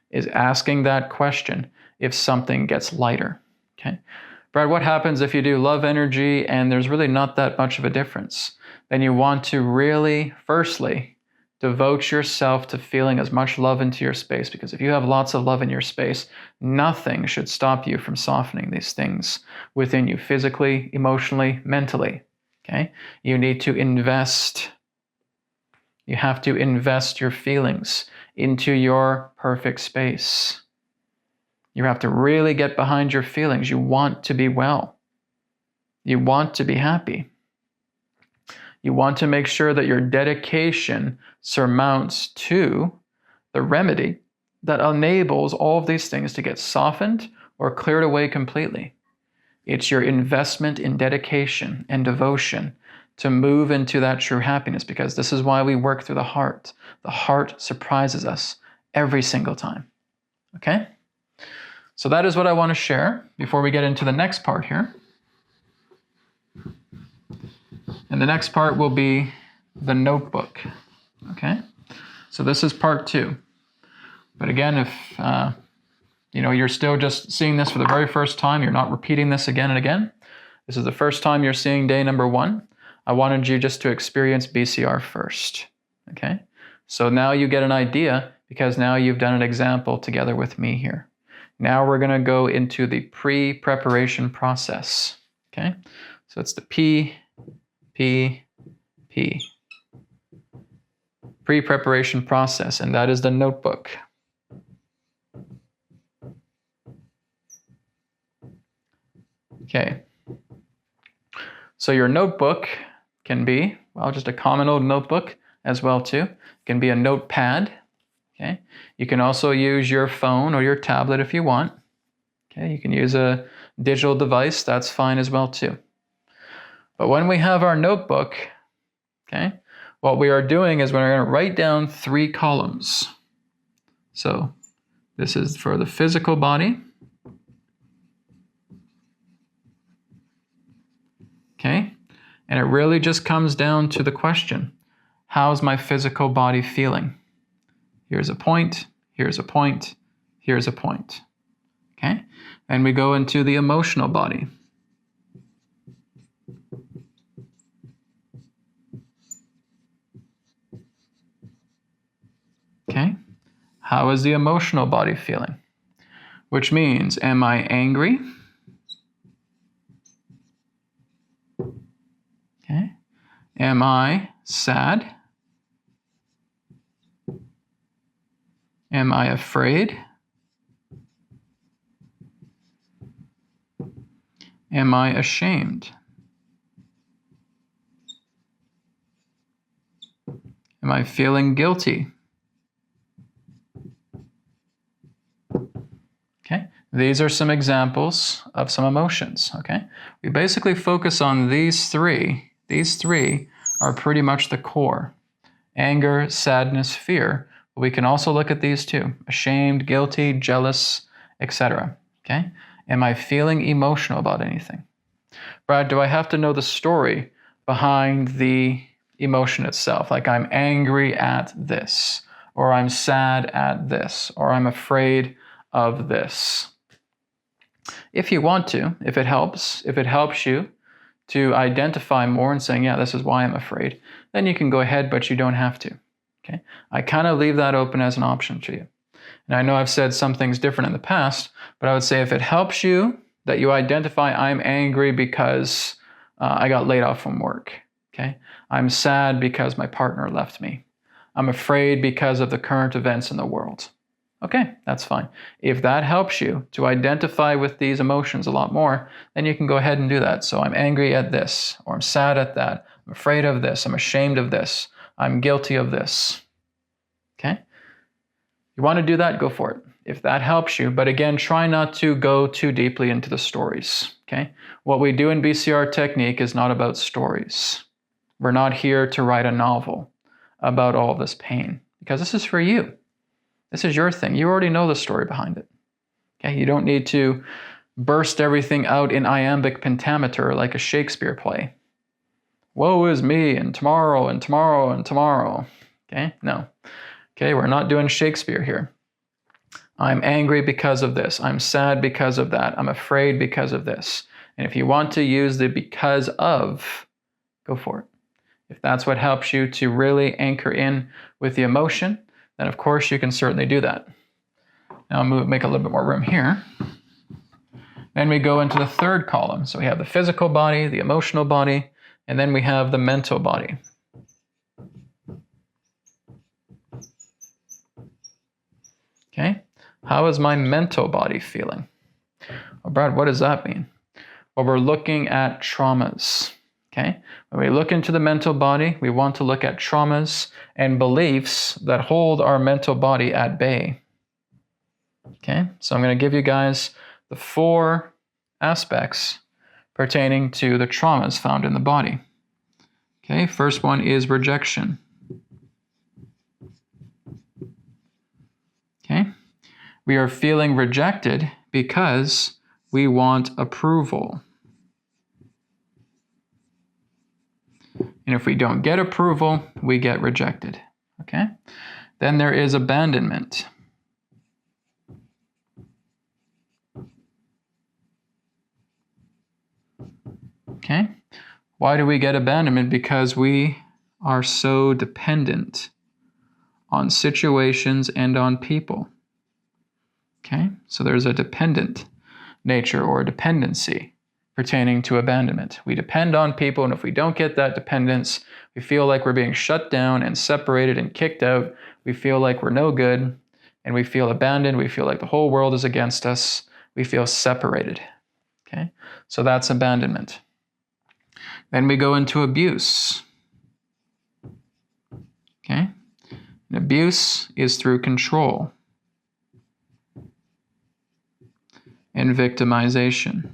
is asking that question if something gets lighter. Okay, Brad, what happens if you do love energy and there's really not that much of a difference? Then you want to really, firstly, devote yourself to feeling as much love into your space, because if you have lots of love in your space, nothing should stop you from softening these things within you, physically, emotionally, mentally. Okay? You need to invest. You have to invest your feelings into your perfect space. You have to really get behind your feelings. You want to be well. You want to be happy. You want to make sure that your dedication surmounts to the remedy that enables all of these things to get softened or cleared away completely. It's your investment in dedication and devotion to move into that true happiness, because this is why we work through the heart. The heart surprises us every single time. Okay? So that is what I want to share before we get into the next part here. And the next part will be the notebook. Okay? So this is part 2. But again, if you're still just seeing this for the very first time, you're not repeating this again and again. This is the first time you're seeing day number 1. I wanted you just to experience BCR first. Okay? So now you get an idea because now you've done an example together with me here. Now we're going to go into the pre-preparation process. Okay? So it's the P. Pre-preparation process, and that is the notebook. Okay. So your notebook can be, well, just a common old notebook as well too. It can be a notepad. Okay. You can also use your phone or your tablet if you want. Okay. You can use a digital device. That's fine as well too. But when we have our notebook, okay, what we are doing is we're going to write down 3 columns. So this is for the physical body. Okay, and it really just comes down to the question, how's my physical body feeling? Here's a point, here's a point, here's a point. Okay, and we go into the emotional body. Okay, how is the emotional body feeling? Which means, am I angry? Okay. Am I sad? Am I afraid? Am I ashamed? Am I feeling guilty? Okay. These are some examples of some emotions. Okay. We basically focus on these 3. These 3 are pretty much the core. Anger, sadness, fear. But we can also look at these 2. Ashamed, guilty, jealous, etc. Okay? Am I feeling emotional about anything? Brad, do I have to know the story behind the emotion itself? Like I'm angry at this, or I'm sad at this, or I'm afraid of this. If you want to, if it helps you to identify more and saying, yeah, this is why I'm afraid, then you can go ahead, but you don't have to. Okay? I kind of leave that open as an option to you. And I know I've said some things different in the past, but I would say if it helps you that you identify, I'm angry because I got laid off from work. Okay? I'm sad because my partner left me. I'm afraid because of the current events in the world. Okay, that's fine. If that helps you to identify with these emotions a lot more, then you can go ahead and do that. So I'm angry at this, or I'm sad at that. I'm afraid of this. I'm ashamed of this. I'm guilty of this. Okay? You want to do that, go for it. If that helps you, but again, try not to go too deeply into the stories. Okay? What we do in BCR technique is not about stories. We're not here to write a novel about all this pain, because this is for you. This is your thing. You already know the story behind it. Okay? You don't need to burst everything out in iambic pentameter like a Shakespeare play. Woe is me, and tomorrow, and tomorrow, and tomorrow. Okay? No. Okay, we're not doing Shakespeare here. I'm angry because of this. I'm sad because of that. I'm afraid because of this. And if you want to use the because of, go for it. If that's what helps you to really anchor in with the emotion, then of course you can certainly do that. Now make a little bit more room here. Then we go into the 3rd column. So we have the physical body, the emotional body, and then we have the mental body. Okay, how is my mental body feeling? Well, Brad, what does that mean? Well, we're looking at traumas. Okay, when we look into the mental body, we want to look at traumas and beliefs that hold our mental body at bay. Okay, so I'm going to give you guys the 4 aspects pertaining to the traumas found in the body. Okay, first one is rejection. We are feeling rejected because we want approval. And if we don't get approval, we get rejected. Okay? Then there is abandonment. Okay? Why do we get abandonment? Because we are so dependent on situations and on people. Okay? So there's a dependent nature or dependency pertaining to abandonment. We depend on people, and if we don't get that dependence, we feel like we're being shut down and separated and kicked out. We feel like we're no good, and we feel abandoned. We feel like the whole world is against us. We feel separated. Okay? So that's abandonment. Then we go into abuse. Okay? And abuse is through control and victimization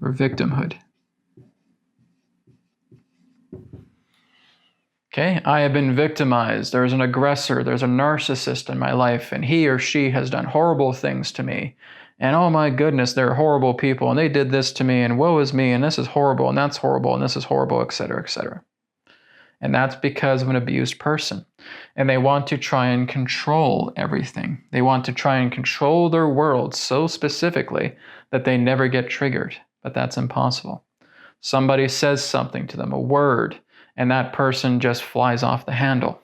or victimhood. Okay, I have been victimized. There's an aggressor, there's a narcissist in my life, and he or she has done horrible things to me. And oh my goodness, they're horrible people, and they did this to me, and woe is me, and this is horrible, and that's horrible, and this is horrible, etc., etc. And that's because of an abused person. And they want to try and control everything. They want to try and control their world so specifically that they never get triggered. But that's impossible. Somebody says something to them, a word, and that person just flies off the handle.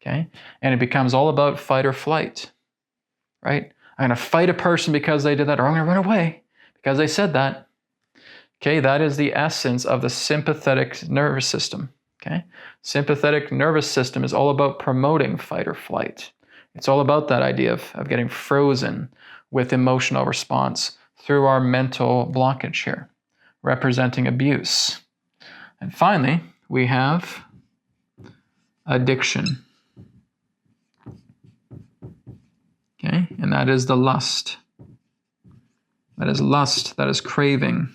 Okay? And it becomes all about fight or flight. Right? I'm going to fight a person because they did that, or I'm going to run away because they said that. Okay? That is the essence of the sympathetic nervous system. Okay? Sympathetic nervous system is all about promoting fight or flight. It's all about that idea of getting frozen with emotional response through our mental blockage here, representing abuse. And finally, we have addiction. Okay? And that is the lust. That is lust, that is craving,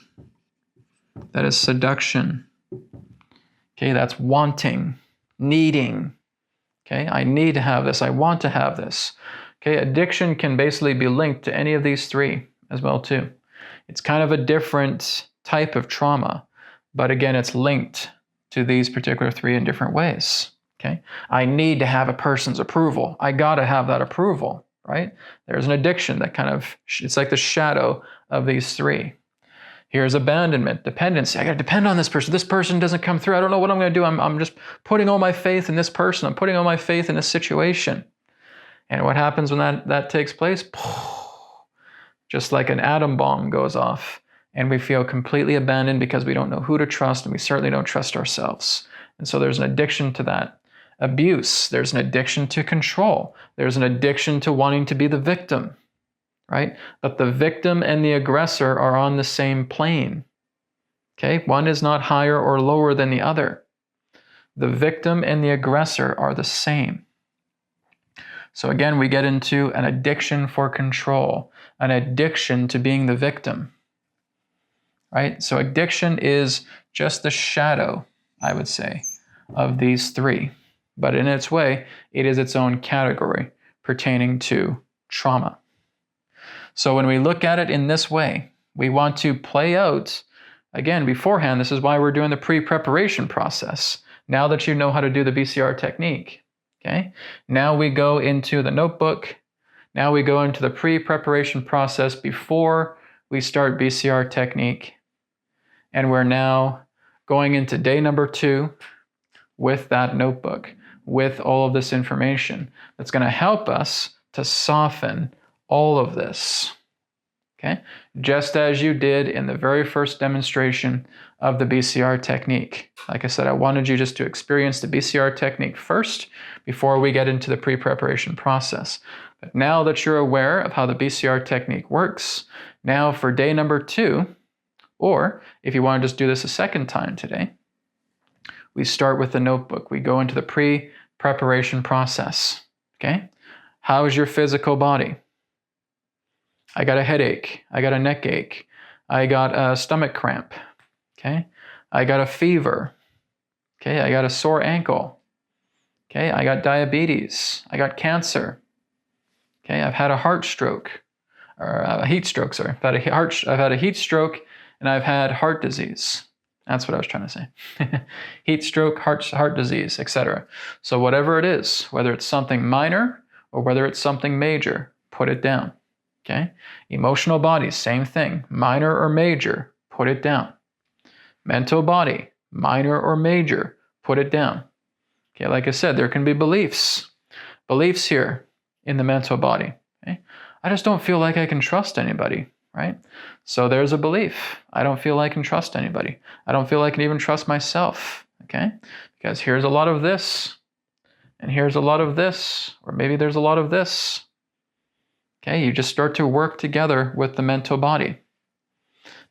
that is seduction. Okay, that's wanting, needing. Okay, I need to have this, I want to have this. Okay, addiction can basically be linked to any of these three as well too. It's kind of a different type of trauma, but again, it's linked to these particular three in different ways. Okay, I need to have a person's approval. I gotta have that approval, right? There's an addiction that kind of, it's like the shadow of these three. Here's abandonment, dependency. I got to depend on this person. This person doesn't come through. I don't know what I'm going to do. I'm just putting all my faith in this person. I'm putting all my faith in this situation. And what happens when that takes place? Just like an atom bomb goes off, and we feel completely abandoned because we don't know who to trust, and we certainly don't trust ourselves. And so there's an addiction to that. Abuse, there's an addiction to control. There's an addiction to wanting to be the victim. Right? But the victim and the aggressor are on the same plane. Okay? One is not higher or lower than the other. The victim and the aggressor are the same. So again, we get into an addiction for control, an addiction to being the victim. Right? So addiction is just the shadow, I would say, of these three. But in its way, it is its own category pertaining to trauma. So when we look at it in this way, we want to play out, again, beforehand, this is why we're doing the pre-preparation process. Now that you know how to do the BCR technique, okay? Now we go into the notebook. Now we go into the pre-preparation process before we start BCR technique. And we're now going into day number 2 with that notebook, with all of this information that's going to help us to soften all of this, okay? Just as you did in the very first demonstration of the BCR technique. Like I said, I wanted you just to experience the BCR technique first before we get into the pre-preparation process. But now that you're aware of how the BCR technique works, now for day number 2, or if you want to just do this a second time today, we start with the notebook. We go into the pre-preparation process, okay? How is your physical body? I got a headache, I got a neck ache, I got a stomach cramp, okay? I got a fever, okay? I got a sore ankle, okay? I got diabetes, I got cancer, Okay, I've had a heart stroke, or a heat stroke, sorry. I've had a heat stroke, and I've had heart disease. That's what I was trying to say. Heat stroke, heart disease, etc. So whatever it is, whether it's something minor or whether it's something major, put it down. Okay? Emotional body, same thing. Minor or major, put it down. Mental body, minor or major, put it down. Okay, like I said, there can be beliefs here in the mental body. Okay? I just don't feel like I can trust anybody, right? So there's a belief. I don't feel I can trust anybody. I don't feel I can even trust myself, okay? Because here's a lot of this, and here's a lot of this, or maybe there's a lot of this. Okay, you just start to work together with the mental body.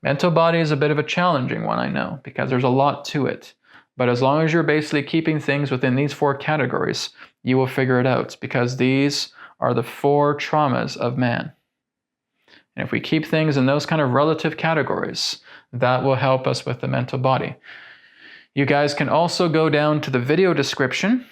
Mental body is a bit of a challenging one, I know, because there's a lot to it. But as long as you're basically keeping things within these 4 categories, you will figure it out, because these are the 4 traumas of man. And if we keep things in those kind of relative categories, that will help us with the mental body. You guys can also go down to the video description,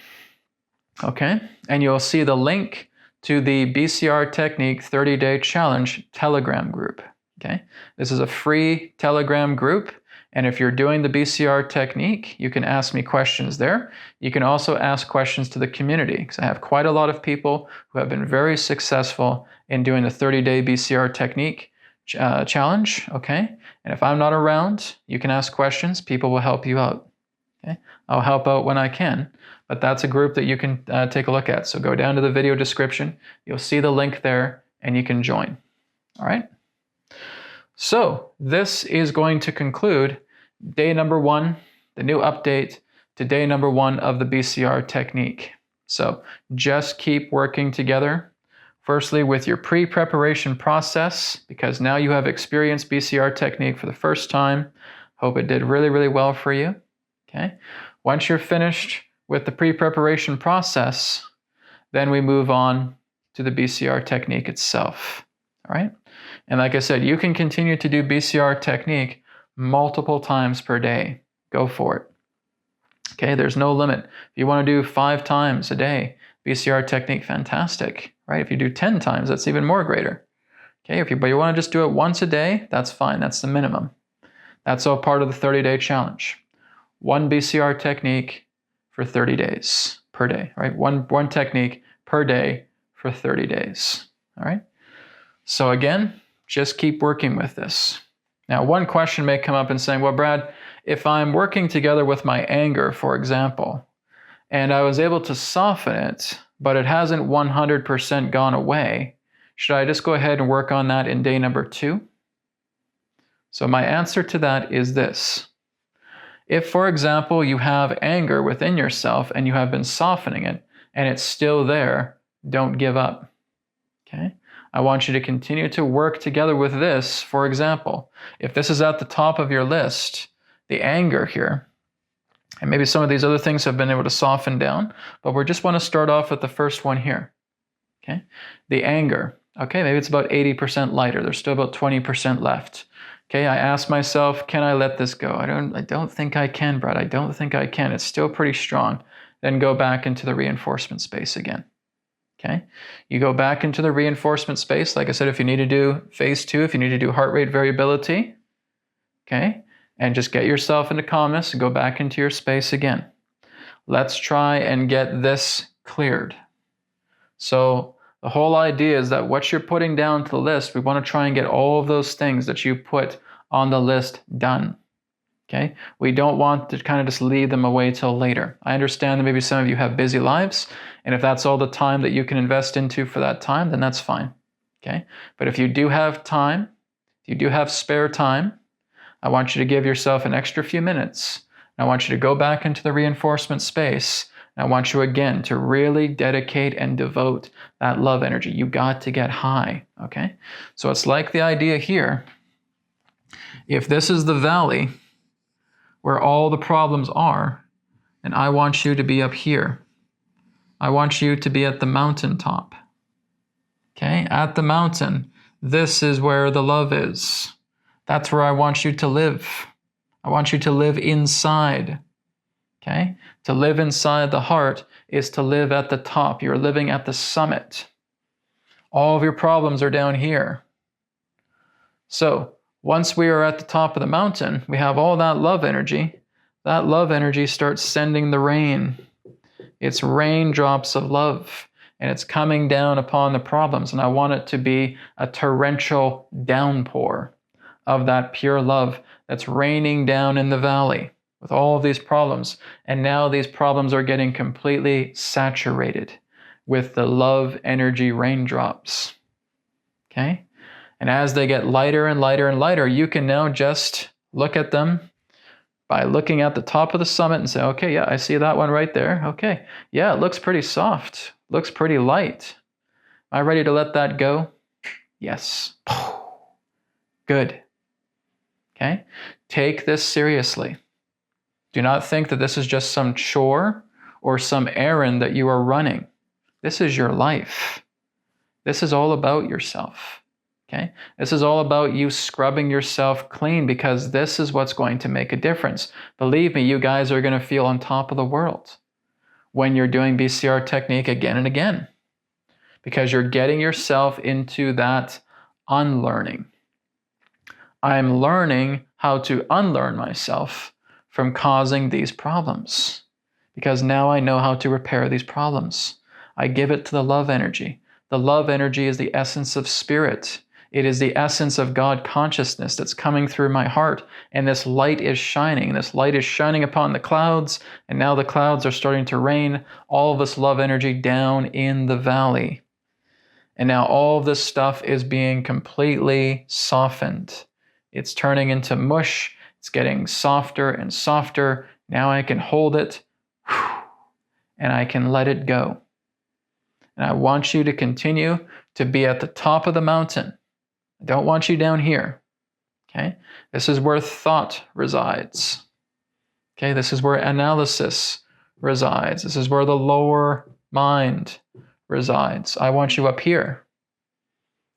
okay? And you'll see the link to the BCR Technique 30-Day Challenge Telegram group, okay? This is a free Telegram group. And if you're doing the BCR technique, you can ask me questions there. You can also ask questions to the community, because I have quite a lot of people who have been very successful in doing the 30-day BCR technique challenge, okay? And if I'm not around, you can ask questions. People will help you out, okay? I'll help out when I can, but that's a group that you can take a look at. So go down to the video description. You'll see the link there, and you can join, all right? So this is going to conclude day number 1, the new update to day number 1 of the BCR technique. So just keep working together. Firstly, with your pre-preparation process, because now you have experienced BCR technique for the first time. Hope it did really, really well for you. Okay. Once you're finished with the pre-preparation process, then we move on to the BCR technique itself. All right. And like I said, you can continue to do BCR technique multiple times per day. Go for it. Okay, there's no limit. If you want to do 5 times a day, BCR technique, fantastic, right? If you do 10 times, that's even more greater. Okay, but you want to just do it once a day, that's fine. That's the minimum. That's all part of the 30-day challenge. 1 BCR technique for 30 days per day, right? One technique per day for 30 days, all right? So again, just keep working with this. Now, one question may come up and saying, well, Brad, if I'm working together with my anger, for example, and I was able to soften it, but it hasn't 100% gone away, should I just go ahead and work on that in day number 2? So my answer to that is this. If, for example, you have anger within yourself and you have been softening it and it's still there, don't give up, okay? I want you to continue to work together with this. For example, if this is at the top of your list, the anger here, and maybe some of these other things have been able to soften down, but we just want to start off with the first one here, okay? The anger, okay, maybe it's about 80% lighter. There's still about 20% left. Okay, I ask myself, can I let this go? I don't think I can, Brad. I don't think I can. It's still pretty strong. Then go back into the reinforcement space again. Okay, you go back into the reinforcement space. Like I said, if you need to do phase 2, if you need to do heart rate variability, okay, and just get yourself into calmness and go back into your space again. Let's try and get this cleared. So the whole idea is that what you're putting down to the list, we want to try and get all of those things that you put on the list done. Okay, we don't want to kind of just leave them away till later. I understand that maybe some of you have busy lives, and if that's all the time that you can invest into for that time, then that's fine. Okay, but if you do have time, if you do have spare time, I want you to give yourself an extra few minutes. I want you to go back into the reinforcement space. And I want you again to really dedicate and devote that love energy. You got to get high. Okay, so it's like the idea here. If this is the valley where all the problems are, and I want you to be up here. I want you to be at the mountaintop. Okay, at the mountain, this is where the love is. That's where I want you to live. I want you to live inside. Okay, to live inside the heart is to live at the top. You're living at the summit. All of your problems are down here. So once we are at the top of the mountain, we have all that love energy. That love energy starts sending the rain. It's raindrops of love, and it's coming down upon the problems. And I want it to be a torrential downpour of that pure love that's raining down in the valley with all of these problems. And now these problems are getting completely saturated with the love energy raindrops. Okay? And as they get lighter and lighter and lighter, you can now just look at them by looking at the top of the summit and say, okay, yeah, I see that one right there. Okay, yeah, it looks pretty soft, looks pretty light. Am I ready to let that go? Yes. Good. Okay, take this seriously. Do not think that this is just some chore or some errand that you are running. This is your life. This is all about yourself. Okay? This is all about you scrubbing yourself clean, because this is what's going to make a difference. Believe me, you guys are going to feel on top of the world when you're doing BCR technique again and again, because you're getting yourself into that unlearning. I'm learning how to unlearn myself from causing these problems, because now I know how to repair these problems. I give it to the love energy. The love energy is the essence of spirit. It is the essence of God consciousness that's coming through my heart. And this light is shining. This light is shining upon the clouds. And now the clouds are starting to rain all of this love energy down in the valley. And now all of this stuff is being completely softened. It's turning into mush. It's getting softer and softer. Now I can hold it and I can let it go. And I want you to continue to be at the top of the mountain. I don't want you down here. Okay? This is where thought resides. Okay? This is where analysis resides. This is where the lower mind resides. I want you up here.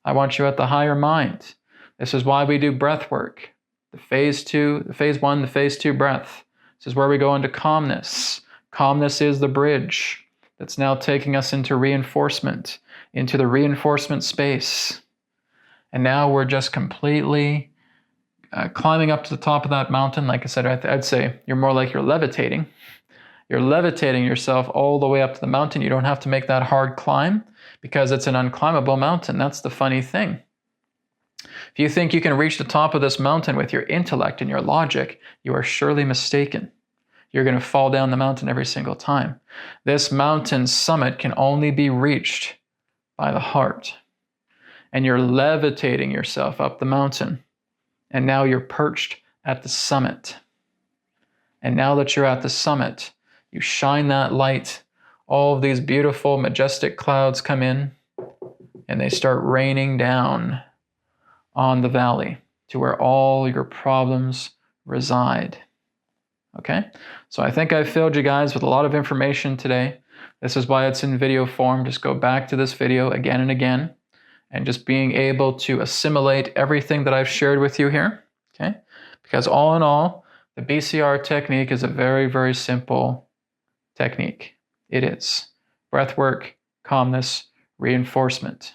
I want you at the higher mind. This is why we do breath work. The phase 1, the phase 2 breath. This is where we go into calmness. Calmness is the bridge that's now taking us into reinforcement, into the reinforcement space. And now we're just completely climbing up to the top of that mountain. Like I said, I'd say you're more like you're levitating. You're levitating yourself all the way up to the mountain. You don't have to make that hard climb because it's an unclimbable mountain. That's the funny thing. If you think you can reach the top of this mountain with your intellect and your logic, you are surely mistaken. You're going to fall down the mountain every single time. This mountain summit can only be reached by the heart. And you're levitating yourself up the mountain. And now you're perched at the summit. And now that you're at the summit, you shine that light. All of these beautiful, majestic clouds come in, and they start raining down on the valley to where all your problems reside. Okay? So I think I've filled you guys with a lot of information today. This is why it's in video form. Just go back to this video again and again, and just being able to assimilate everything that I've shared with you here. Okay? Because all in all, the BCR technique is a very, very simple technique. It is breathwork, calmness, reinforcement.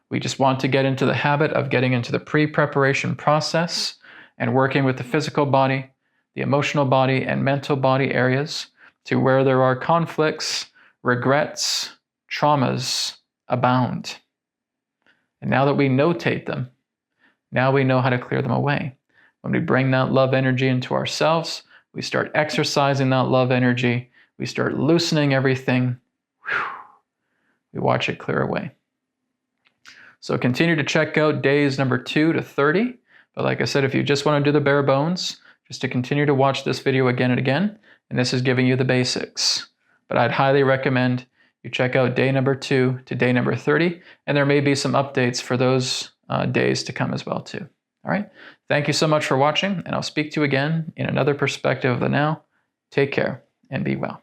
We just want to get into the habit of getting into the pre-preparation process and working with the physical body, the emotional body, and mental body areas to where there are conflicts, regrets, traumas abound. And now that we notate them, now we know how to clear them away. When we bring that love energy into ourselves, we start exercising that love energy, we start loosening everything, we watch it clear away. So continue to check out days number 2 to 30. But like I said, if you just want to do the bare bones, just to continue to watch this video again and again, and this is giving you the basics. But I'd highly recommend you check out day number 2 to day number 30, and there may be some updates for those days to come as well too. All right, thank you so much for watching, and I'll speak to you again in another perspective of the now. Take care and be well.